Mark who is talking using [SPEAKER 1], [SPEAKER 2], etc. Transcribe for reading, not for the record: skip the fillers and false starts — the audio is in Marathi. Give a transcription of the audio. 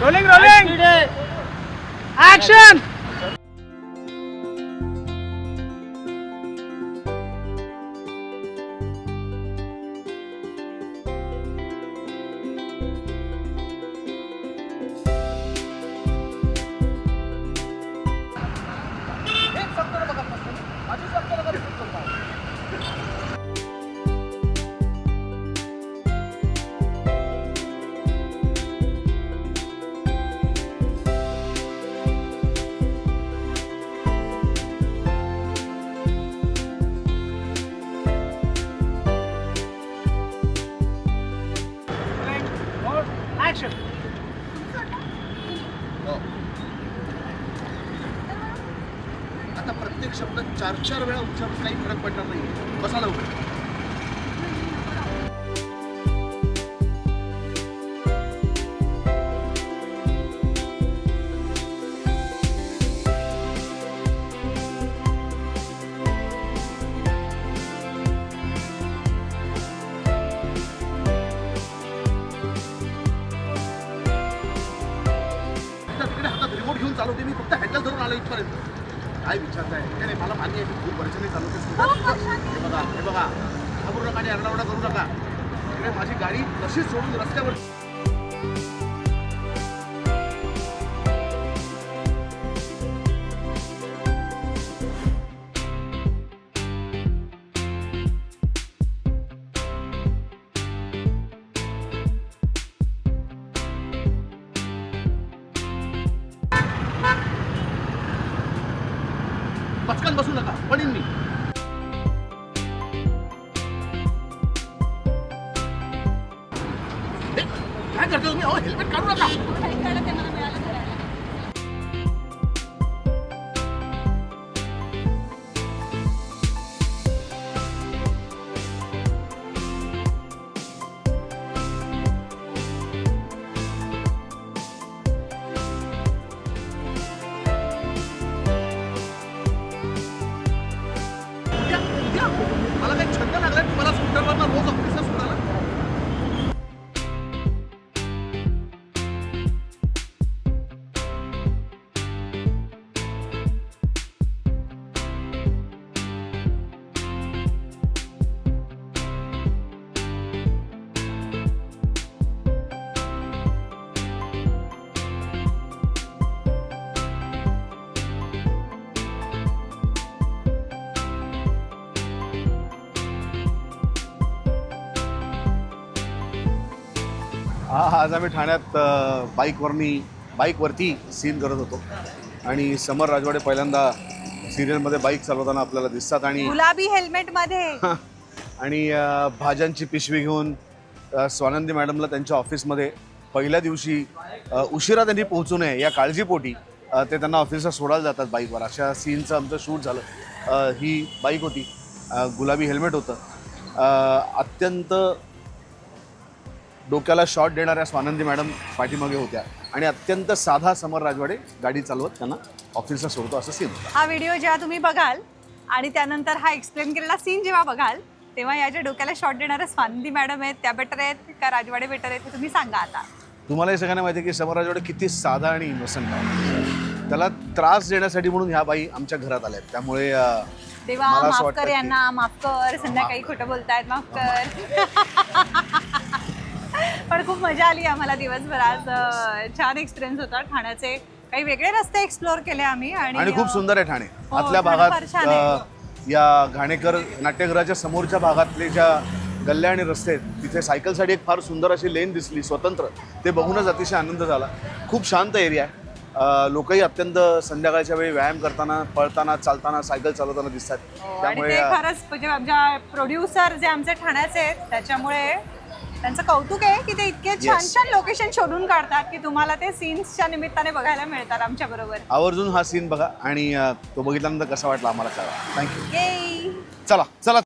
[SPEAKER 1] Rolling rolling action. ऍक्शन.
[SPEAKER 2] आता प्रत्येक शब्द 4-4 वेळा उच्चारून काही फरक पडणार नाही. बसा लवकर. तिकडे हातात रिमोट घेऊन चालवते मी, फक्त हँडल धरून आलो इथपर्यंत. काय विचारताय? नाही मला मान्य आहे की खूप वर्षांनी चालवतेस. हे बघा घाबरू नका आणि आरडाओरडा करू नका. तिकडे माझी गाडी तशीच सोडून रस्त्यावर. पचकन बसू नका, पडीन मी. काय करतो तुम्ही? अहो हेल्मेट काढू नका. मला काही छंद लागलाय तुम्हाला स्कूटरवरनं रोज ऑफिसला सोडायला. आज आम्ही ठाण्यात बाईकवरती सीन करत होतो आणि समर राजवाडे पहिल्यांदा सिरियलमध्ये बाईक चालवताना आपल्याला दिसतात आणि
[SPEAKER 3] गुलाबी हेल्मेट मध्ये
[SPEAKER 2] आणि भाज्यांची पिशवी घेऊन स्वानंदी मॅडमला त्यांच्या ऑफिसमध्ये पहिल्या दिवशी उशिरा त्यांनी पोहोचू नये या काळजीपोटी ते त्यांना ऑफिसला सोडायला जातात बाईकवर. अशा सीनचं आमचं शूट झालं. ही बाईक होती, गुलाबी हेल्मेट होतं. अत्यंत डोक्याला शॉट देणाऱ्या स्वानंदी मॅडम पाठीमागे होत्या आणि अत्यंत साधा समर राजवाडे गाडी चालवत त्यांना ऑफिसला सोडतो असं सीन.
[SPEAKER 3] हा व्हिडिओ जेव्हा तुम्ही बघाल आणि त्यानंतर हा एक्सप्लेन केलेला सीन जेव्हा बघाल तेव्हा याच्या डोक्याला शॉट देणाऱ्या स्वानंदी मॅडम आहेत त्या बेटर आहेत का राजवाडे बेटर आहेत ते तुम्ही सांगा आता.
[SPEAKER 2] तुम्हाला हे सगळ्यांना माहिती आहे की समर राजवाडे किती साधा आणि इनोसंट आहे. त्याला त्रास देण्यासाठी म्हणून ह्या बाई आमच्या घरात आल्या आहेत. त्यामुळे
[SPEAKER 3] देवा माफ कर यांना, माफ कर. संध्याकाळी खोटं बोलतायत, माफ कर. पण खूप मजा आली आम्हाला दिवसभर. आज छान एक्सपिरियन्स होता. ठाण्याचे काही वेगळे रस्ते एक्सप्लोर केले आम्ही आणि
[SPEAKER 2] खूप सुंदर आहे ठाणे.
[SPEAKER 3] हो,
[SPEAKER 2] आतल्या
[SPEAKER 3] ठाणे फार छान आहे.
[SPEAKER 2] भागात या घाणेकर नाट्यगृहाच्या समोरच्या भागातले ज्या गल्ल्या आणि रस्ते आहेत तिथे सायकलसाठी एक फार सुंदर अशी लेन दिसली स्वतंत्र. ते बघूनच अतिशय आनंद झाला. खूप शांत एरिया आहे. लोकही अत्यंत संध्याकाळच्या वेळी व्यायाम करताना, पळताना, चालताना, सायकल चालवताना दिसतात.
[SPEAKER 3] त्यामुळे खरंच म्हणजे आमच्या प्रोड्युसर जे आमचे ठाण्याचे आहेत त्याच्यामुळे त्यांचं कौतुक आहे की ते इतके छान छान लोकेशन शोधून काढतात की तुम्हाला ते सीन्सच्या निमित्ताने बघायला मिळतात आमच्या बरोबर.
[SPEAKER 2] आवर्जून हा सीन बघा आणि तो बघितल्यानंतर कसा वाटला आम्हाला कळवा. थँक्यू.
[SPEAKER 3] येई.
[SPEAKER 2] चला चला